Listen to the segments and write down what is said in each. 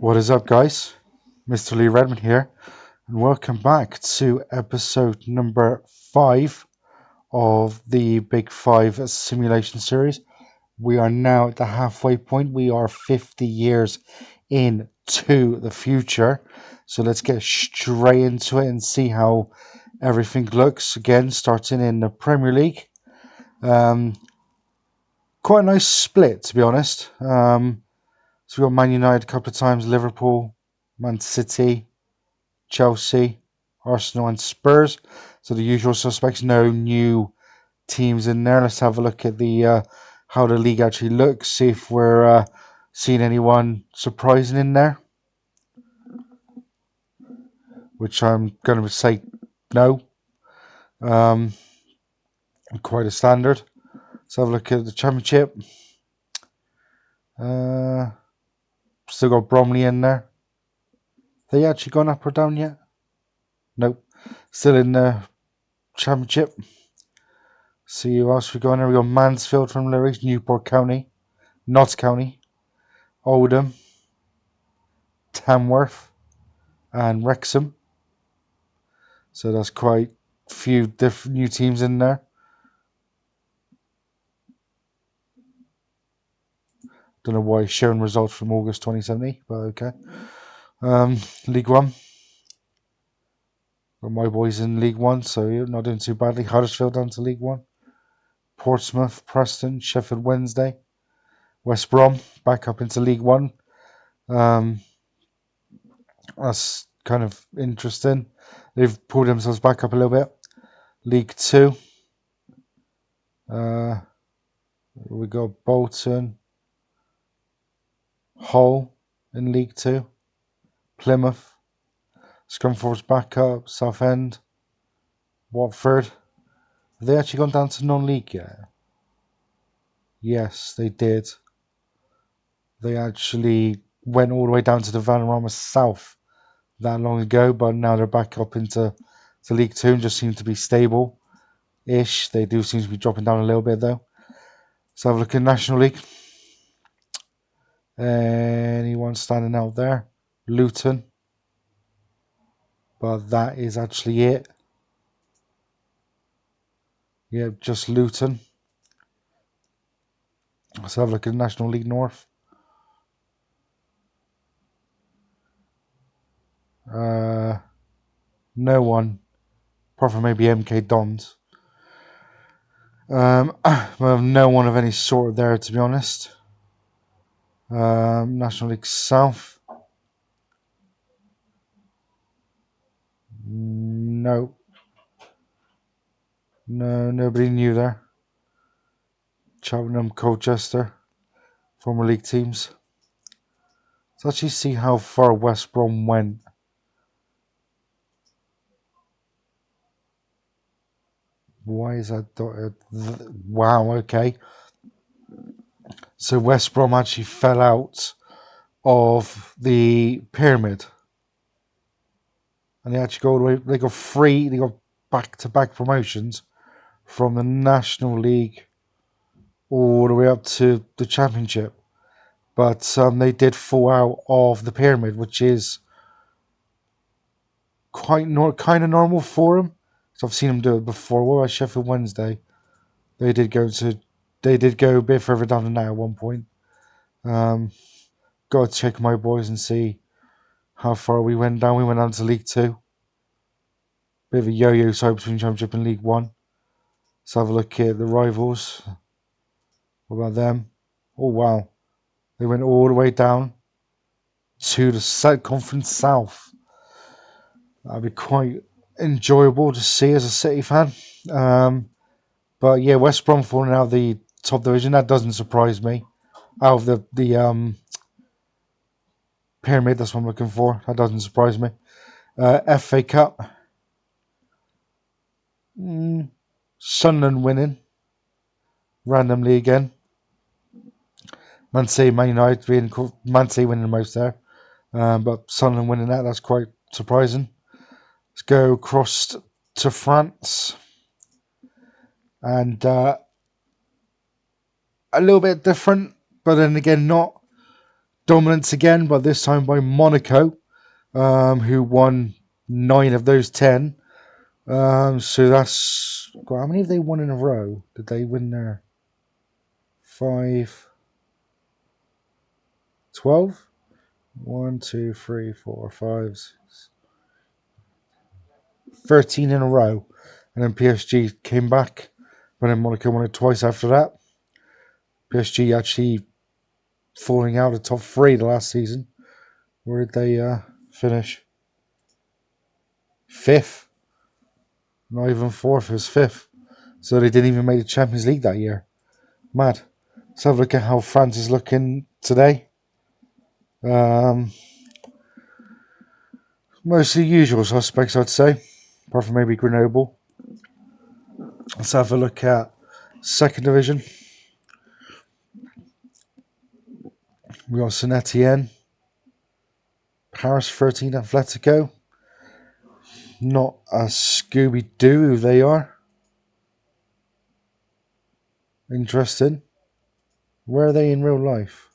What is up, guys? Mr. Lee Redmond here, and welcome back to episode number 5 of the Big 5 simulation series. We are now at the halfway point. We are 50 years into the future. So let's get straight into it and see how everything looks. Again, starting in the Premier League. Um, Quite a nice split, to be honest. So we've got Man United a couple of times, Liverpool, Man City, Chelsea, Arsenal, and Spurs. So the usual suspects. No new teams in there. Let's have a look at the how the league actually looks. See if we're seeing anyone surprising in there. Which I'm going to say no. Um, Quite a standard. Let's have a look at the Championship. Uh, Still got Bromley in there. They actually gone up or down yet? Nope. Still in the Championship. See who else we got in there. We got Mansfield from Lewis, Newport County, Notts County, Oldham, Tamworth, and Wrexham. So that's quite a few different new teams in there. Don't know why it's showing results from August 2070, but okay. League One. Got my boys in League One, so you're not doing too badly. Huddersfield down to League One. Portsmouth, Preston, Sheffield Wednesday, West Brom back up into League One. Um, that's kind of interesting. They've pulled themselves back up a little bit. League Two. We got Bolton, Hull in League Two, Plymouth, Scunthorpe's back up, Southend, Watford. Have they actually gone down to non-league yet? Yes, they did. They actually went all the way down to the Vanarama South that long ago, but now they're back up into League Two and just seem to be stable-ish. They do seem to be dropping down a little bit though. Let's have a look at National League. Anyone standing out there? Luton. But that is actually it. Yeah, just Luton. Let's have a look at National League North. No one, apart from maybe MK Dons. Well, no one of any sort there, to be honest. National League South. No. No, nobody new there. Cheltenham, Colchester, former league teams. Let's actually see how far West Brom went. Why is that dotted? Wow, okay. So West Brom actually fell out of the pyramid. And they actually go all the way, they got free, they got back-to-back promotions from the National League all the way up to the Championship. But they did fall out of the pyramid, which is kind of normal for them. So I've seen them do it before. What about Sheffield Wednesday? They did go a bit further down than that at one point. Got to check my boys and see how far we went down. We went down to League Two. Bit of a yo-yo side between Championship and League One. Let's have a look at the rivals. What about them? Oh wow, they went all the way down to the South Conference South. That'd be quite enjoyable to see as a City fan. But yeah, West Brom falling out of the top division, that doesn't surprise me. Out of the pyramid, that's what I'm looking for. That doesn't surprise me. FA Cup. Sunderland winning randomly again. Man City, Man United being Man City winning the most there, but Sunderland winning that's quite surprising. Let's go across to France, and a little bit different, but then again not dominance again, but this time by Monaco, who won 9 of those 10. So that's... How many have they won in a row? Did they win their 5... 12? 1, 2, 3, 4, 5, 6, 13 in a row. And then PSG came back, but then Monaco won it twice after that. PSG actually falling out of top 3 the last season. Where did they finish? 5th. Not even 4th, it was 5th. So they didn't even make the Champions League that year. Mad. Let's have a look at how France is looking today. Mostly usual suspects, I'd say. Apart from maybe Grenoble. Let's have a look at second division. We got Saint Etienne. Paris 13 Atletico. Not a Scooby-Doo who they are. Interesting. Where are they in real life?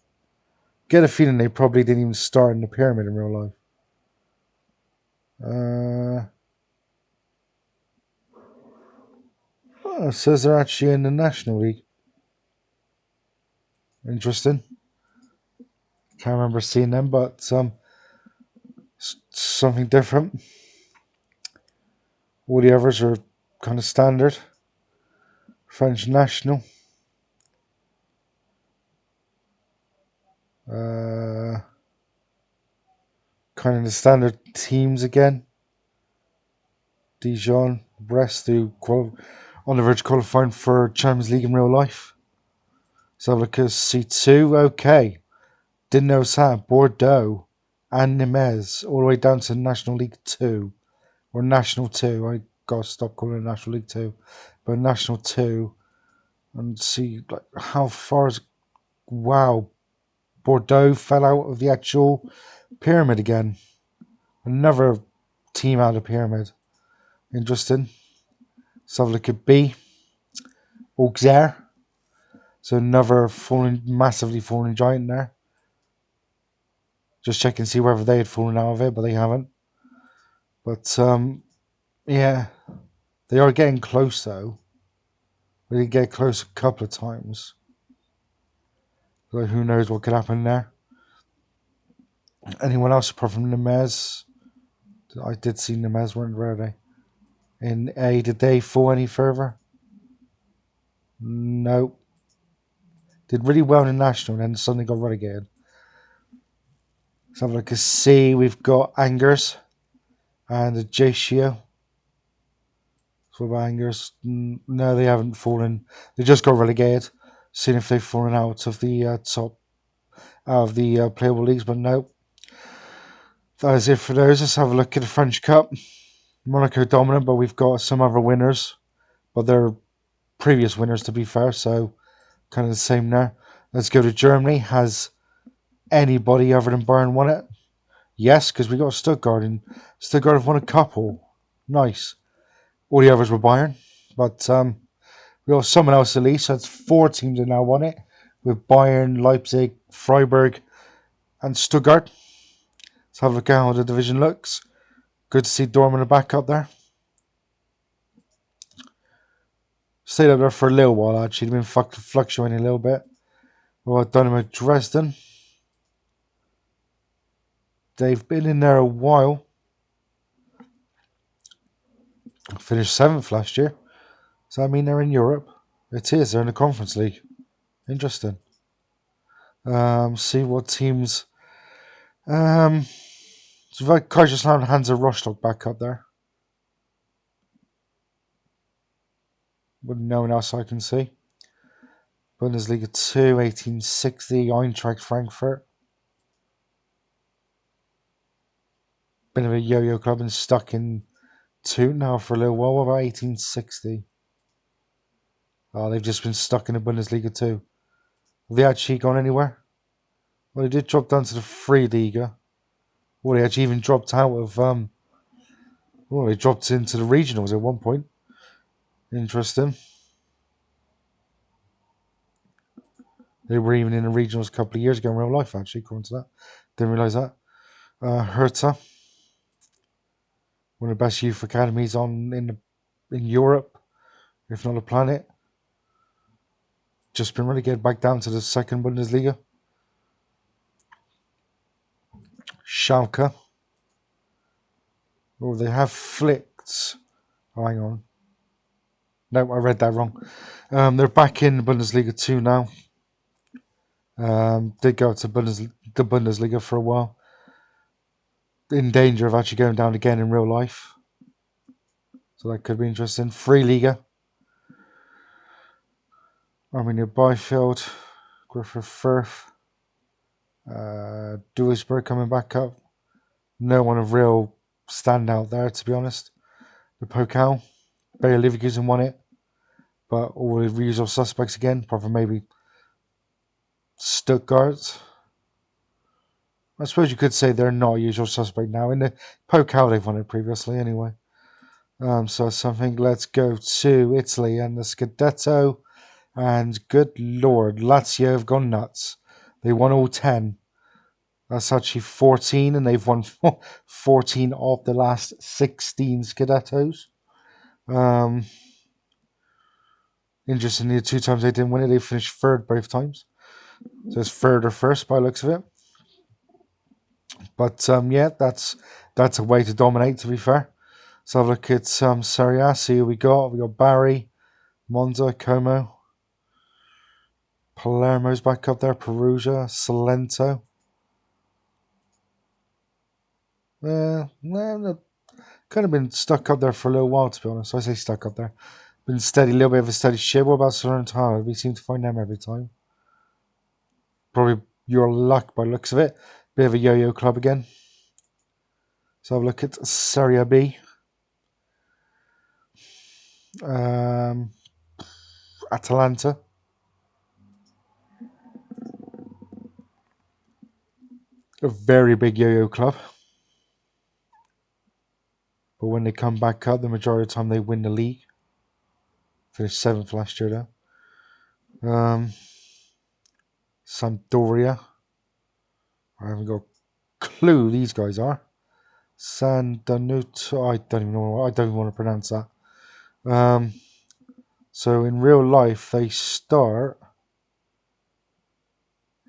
Get a feeling they probably didn't even start in the pyramid in real life. It says they're actually in the National League. Interesting. Can't remember seeing them, but something different. All the others are kind of standard. French National. Kind of the standard teams again. Dijon, Brest, who on the verge of qualifying for Champions League in real life. So have a look at C2. Okay. Didn't know that. Bordeaux and Nîmes all the way down to National League 2. Or National 2. I gotta stop calling it National League 2. But National 2. And see like how far is... Wow. Bordeaux fell out of the actual pyramid again. Another team out of the pyramid. Interesting. Let's have a look at B. Auxerre. So another massively falling giant there. Just check and see whether they had fallen out of it, but they haven't. But yeah, they are getting close though. They did get close a couple of times. So who knows what could happen there. Anyone else apart from Nîmes? I did see Nîmes, weren't where are they? In A, did they fall any further? No. Did really well in National and then suddenly got relegated. Let's have a look at C. We've got Angers and Ajaccio. So about Angers, no, they haven't fallen. They just got relegated. Seeing if they've fallen out of the playable leagues, but no. That is it for those. Let's have a look at the French Cup. Monaco dominant, but we've got some other winners. But they're previous winners, to be fair, so kind of the same there. Let's go to Germany. Has anybody other than Bayern won it? Yes, because we got Stuttgart, and Stuttgart have won a couple. Nice. All the others were Bayern, but we got someone else at least. So that's 4 teams that now won it, with Bayern, Leipzig, Freiburg, and Stuttgart. Let's have a look at how the division looks. Good to see Dortmund back up there. Stayed up there for a little while actually. They've been fluctuating a little bit. Well, Dynamo Dresden. They've been in there a while. Finished 7th last year. Does that mean they're in Europe? It is. They're in the Conference League. Interesting. See what teams. So Kaiserslautern and Hansa Rostock back up there. But no one else I can see. Bundesliga 2, 1860, Eintracht Frankfurt. Bit of a yo-yo club and stuck in 2 now for a little while. What about 1860? Oh, they've just been stuck in the Bundesliga 2. Have they actually gone anywhere? Well, they did drop down to the Free Liga. Well, they actually even dropped out of... well, they dropped into the regionals at one point. Interesting. They were even in the regionals a couple of years ago in real life, actually, according to that. Didn't realise that. Hertha, one of the best youth academies in Europe, if not the planet. Just been relegated back down to the second Bundesliga. Schalke. Oh, they have flicked. Oh, hang on. No, I read that wrong. They're back in Bundesliga 2 now. Did go to the Bundesliga for a while. In danger of actually going down again in real life. So that could be interesting. Free Liga. Arminia Bielefeld. Griffith Firth. Duisburg coming back up. No one of real standout there, to be honest. The Pokal. Bayer Leverkusen won it. But all the usual suspects again, apart from maybe Stuttgart. I suppose you could say they're not a usual suspect now. In the Pokal, they've won it previously anyway. So something. Let's go to Italy and the Scudetto. And good lord, Lazio have gone nuts. They won all 10. That's actually 14, and they've won 14 of the last 16 Scudettos. Interestingly, the 2 times they didn't win it, they finished third both times. So it's third or first by the looks of it. But yeah, that's a way to dominate, to be fair. So have a look at Serie A. See who we got. We got Bari, Monza, Como. Palermo's back up there. Perugia, Salento. Kind of been stuck up there for a little while, to be honest. I say stuck up there. Been steady, a little bit of a steady ship. What about Salernitana? We seem to find them every time. Probably your luck by the looks of it. Bit of a yo-yo club again. So have a look at Serie B. Atalanta. A very big yo-yo club. But when they come back up, the majority of the time they win the league. Finished 7th last year though. Sampdoria. I haven't got a clue who these guys are. San Danuto. I don't even know. I don't even want to pronounce that. So in real life, they start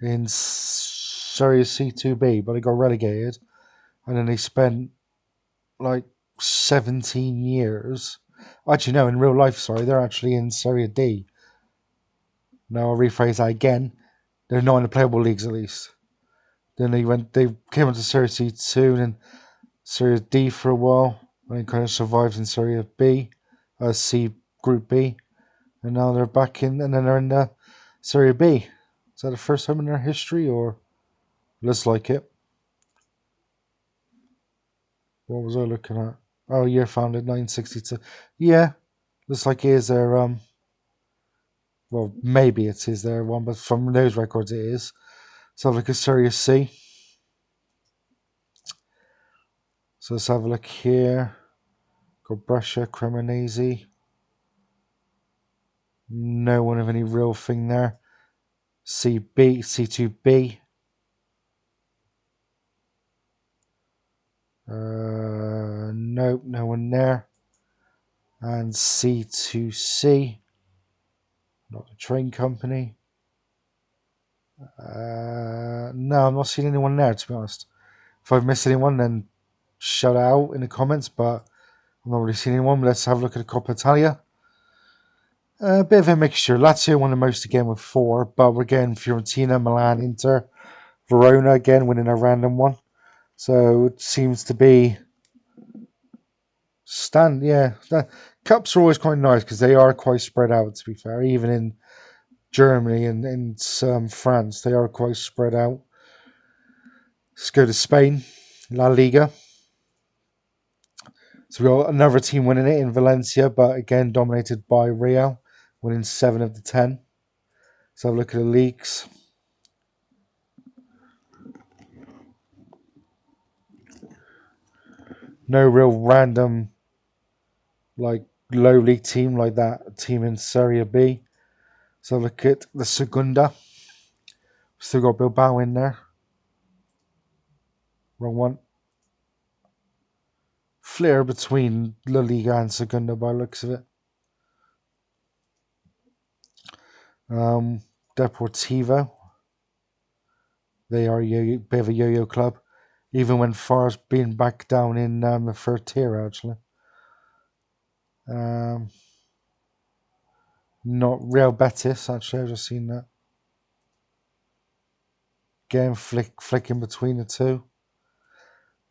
in Serie C2B, but they got relegated, and then they spent like 17 years. Actually, no, in real life, sorry, they're actually in Serie D. Now I'll rephrase that again. They're not in the playable leagues at least. Then they came into Serie C2 and then Serie D for a while, and then kind of survived in Serie B, C Group B, and now they're back in, and then they're in the Serie B. Is that the first time in their history, or looks like it? What was I looking at? Oh, year founded 1962. Yeah, looks like it is their well, maybe it is their one, but from those records it is. So have a look at Serie C. So let's have a look here. Got Brescia, Cremonese. No one of any real thing there. CB, C2B. Nope, no one there. And C2C. Not the train company. No, I'm not seeing anyone there, to be honest. If I've missed anyone, then shout out in the comments, but I'm not really seeing anyone. Let's have a look at the Coppa Italia. A bit of a mixture. Lazio won the most again with 4, but we're getting Fiorentina, Milan, Inter, Verona again winning a random one. So it seems to be the cups are always quite nice because they are quite spread out, to be fair. Even in Germany and in France, they are quite spread out. Let's go to Spain, La Liga. So we got another team winning it in Valencia, but again dominated by Real, winning 7 of the 10. So have a look at the leagues. No real random like low league team like that team in Serie B. So look at the Segunda. Still got Bilbao in there. Wrong one. Flair between La Liga and Segunda by the looks of it. Deportivo. They are a bit of a yo-yo club, even when Far's been back down in the third tier, actually. Not Real Betis, actually. I've just seen that. Again, flicking between the two.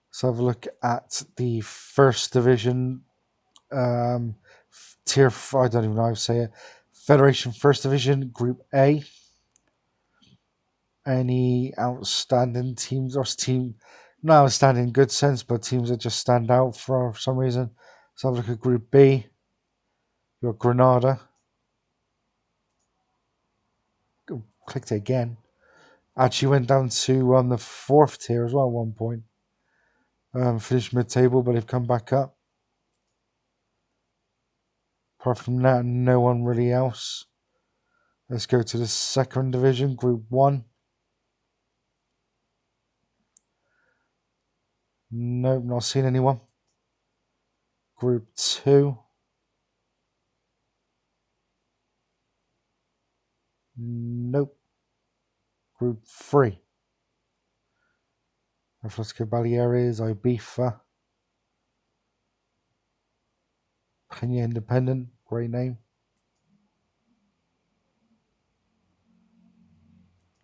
Let's have a look at the first division tier. I don't even know how to say it. Federation First Division, Group A. Any outstanding teams or not outstanding in good sense, but teams that just stand out for some reason? Let's have a look at Group B. You've got Granada. Clicked it again. Actually went down to on the fourth tier as well at one point. Finished mid-table, but they've come back up. Apart from that, no one really else. Let's go to the second division, Group 1. Nope, not seen anyone. Group 2. Nope. Group 3. Atletico Baleares, Ibiza. Peña Independent, great name.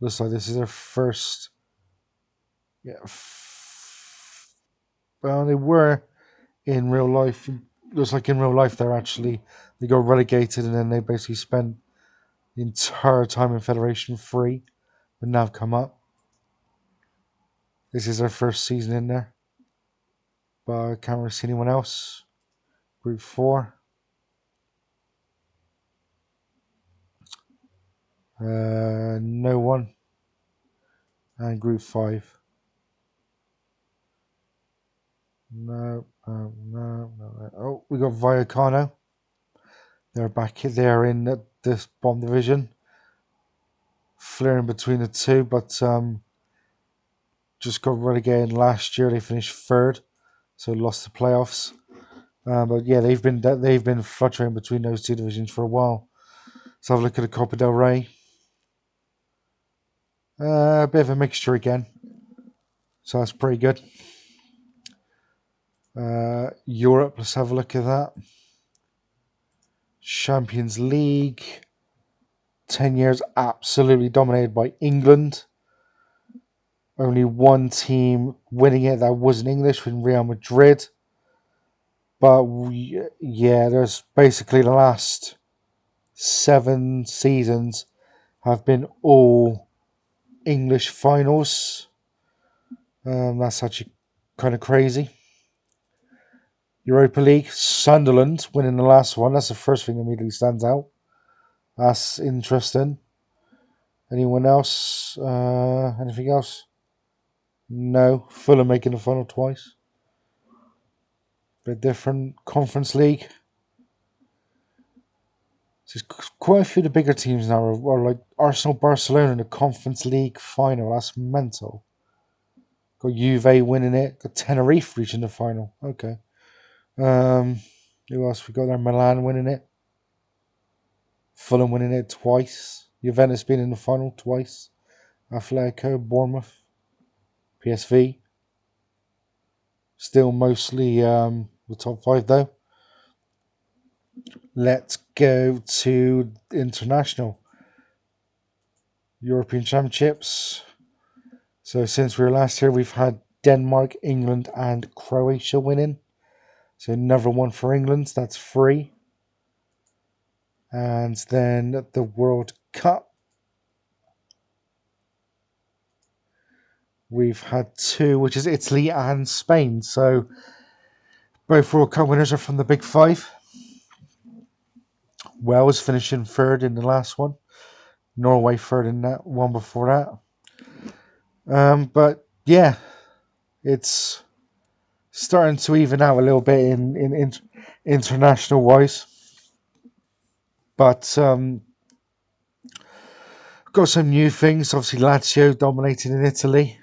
Looks like this is their first. Yeah. Well, they were in real life. Looks like in real life they got relegated and then they basically spent the entire time in Federation 3, but now have come up. This is their first season in there, but I can't really see anyone else. Group 4. No one. And Group 5. No. Oh, we got Vallecano. They're back there in this bomb division. Flaring between the two, but just got relegated last year. They finished third, so lost the playoffs. But yeah, they've been fluttering between those two divisions for a while. Let's have a look at the Copa del Rey. A bit of a mixture again, so that's pretty good. Europe, let's have a look at that. Champions League, 10 years absolutely dominated by England. Only one team winning it that wasn't English was Real Madrid. But there's basically the last 7 seasons have been all English finals. That's actually kind of crazy. Europa League, Sunderland winning the last one. That's the first thing that immediately stands out. That's interesting. Anyone else? Anything else? No. Fulham making the final twice. Bit different. Conference League. There's quite a few of the bigger teams now are like Arsenal, Barcelona in the Conference League final. That's mental. Got Juve winning it. Got Tenerife reaching the final. Okay. Who else we got there? Milan winning it. Fulham winning it twice. Juventus being in the final twice. Atletico, Bournemouth, PSV. Still mostly the top 5 though. Let's go to international. European Championships. So since we were last here, we've had Denmark, England, and Croatia winning. So another one for England. That's 3. And then the World Cup. We've had 2, which is Italy and Spain. So both World Cup winners are from the Big 5. Wales finishing 3rd in the last one. Norway 3rd in that one before that. But yeah, it's starting to even out a little bit in international wise. But Got some new things. Obviously, Lazio dominated in Italy.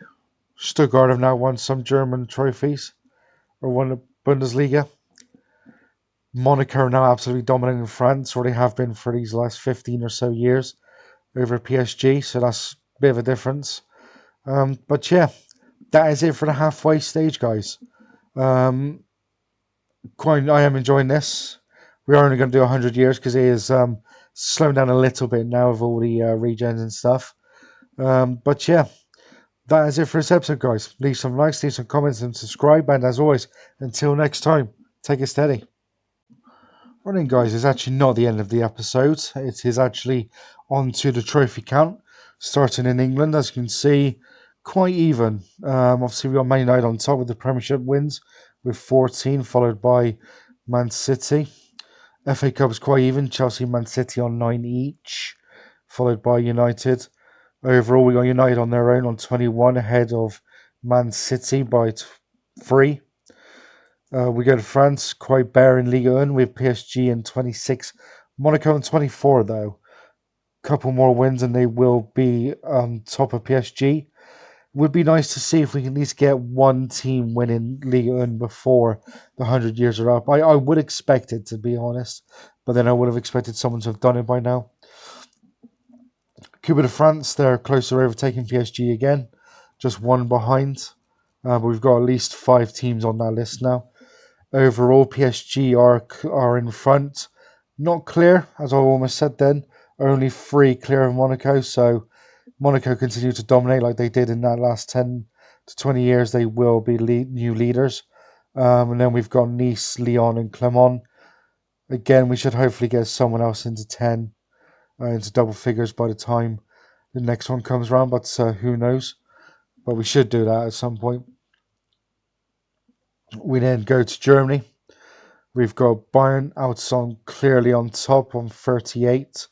Stuttgart have now won some German trophies or won the Bundesliga. Monaco are now absolutely dominating in France, or they have been for these last 15 or so years over PSG. So that's a bit of a difference. But yeah, that is it for the halfway stage, guys. Um, I am enjoying this. We are only going to do 100 years because it is slowing down a little bit now with all the regens and stuff. But yeah, that is it for this episode, guys. Leave some likes, leave some comments, and subscribe. And as always, until next time, take it steady. Running, guys, is actually not the end of the episode. It is actually on to the trophy count, starting in England. As you can see, quite even. Obviously, we got Man United on top with the Premiership wins with 14, followed by Man City. FA Cup is quite even. Chelsea, Man City on 9 each, followed by United. Overall, we got United on their own on 21, ahead of Man City by 3. We go to France, quite bare in Ligue 1 with PSG in 26, Monaco in 24 though. Couple more wins and they will be on top of PSG. Would be nice to see if we can at least get one team winning Ligue 1 before the 100 years are up. I would expect it, to be honest, but then I would have expected someone to have done it by now. Coupe de France, they're closer overtaking PSG again, just one behind. But we've got at least 5 teams on that list now. Overall, PSG are in front. Not clear, as I almost said then. Only 3 clear of Monaco, so Monaco continue to dominate like they did in that last 10 to 20 years. They will be new leaders. And then we've got Nice, Lyon, and Clermont. Again, we should hopefully get someone else into 10, into double figures by the time the next one comes around, but who knows? But we should do that at some point. We then go to Germany. We've got Bayern outsung clearly on top on 38.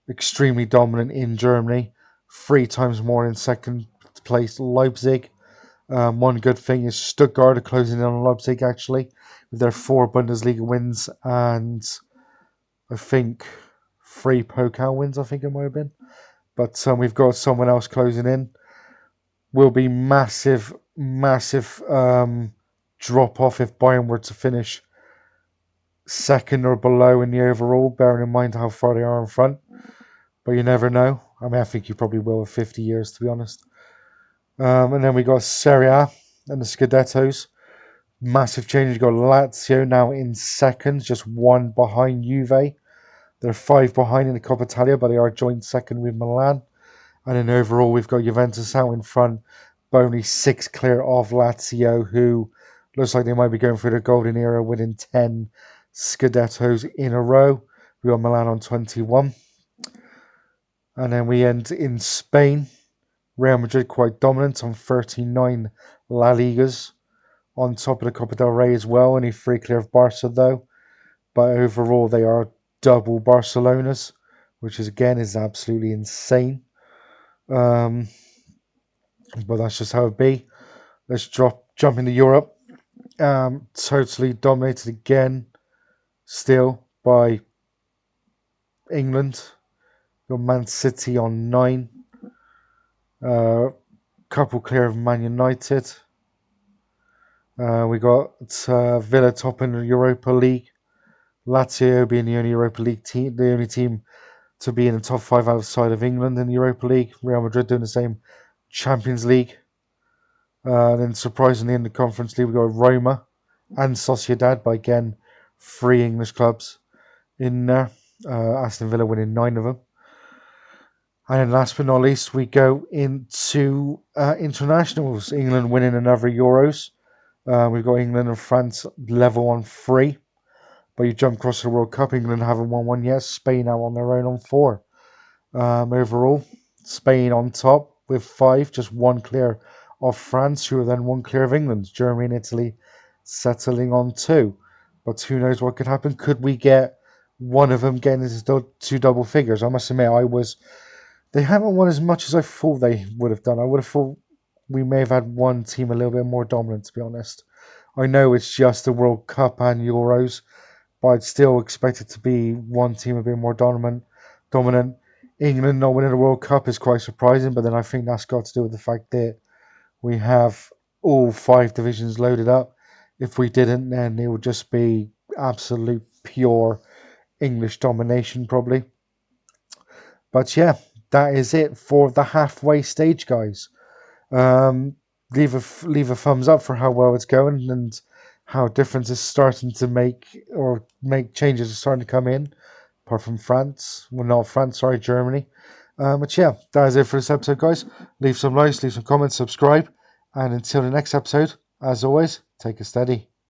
Extremely dominant in Germany. 3 times more in second place Leipzig. One good thing is Stuttgart are closing in on Leipzig actually with their 4 Bundesliga wins and I think 3 Pokal wins, I think it might have been. But we've got someone else closing in. Will be massive drop off if Bayern were to finish second or below in the overall, bearing in mind how far they are in front. But you never know. I mean, I think you probably will in 50 years, to be honest. And then we got Serie A and the Scudettos. Massive change. You got Lazio now in second, just 1 behind Juve. They're 5 behind in the Coppa Italia, but they are joint second with Milan. And then overall, we've got Juventus out in front, but only 6 clear of Lazio, who looks like they might be going through the golden era, winning 10 Scudettos in a row. We got Milan on 21. And then we end in Spain. Real Madrid quite dominant on 39 La Ligas. On top of the Copa del Rey as well. Only 3 clear of Barca though. But overall, they are double Barcelona's, which is again is absolutely insane. But that's just how it be. Let's jump into Europe. Totally dominated again, still by England. Got Man City on 9. Couple clear of Man United. We got Villa top in the Europa League. Lazio being the only Europa League team, the only team to be in the top 5 outside of England in the Europa League. Real Madrid doing the same. Champions League. Then surprisingly in the Conference League we got Roma and Sociedad, but again 3 English clubs in there. Aston Villa winning 9 of them. And then last but not least, we go into internationals. England winning another Euros. We've got England and France level on 3. But you jump across the World Cup, England haven't won one yet. Spain out on their own on 4. Overall, Spain on top with 5, just 1 clear of France, who are then 1 clear of England. Germany and Italy settling on 2. But who knows what could happen? Could we get one of them getting into 2 double figures? I must admit, they haven't won as much as I thought they would have done. I would have thought we may have had one team a little bit more dominant, to be honest. I know it's just the World Cup and Euros, but I'd still expect it to be one team a bit more dominant. England not winning the World Cup is quite surprising, but then I think that's got to do with the fact that we have all 5 divisions loaded up. If we didn't, then it would just be absolute pure English domination, probably. But yeah, that is it for the halfway stage, guys. Um, leave a thumbs up for how well it's going and how difference is starting to make changes are starting to come in. Apart from France, well, not France, sorry, Germany. But yeah, that is it for this episode, guys. Leave some likes, leave some comments, subscribe, and until the next episode, as always, take a steady.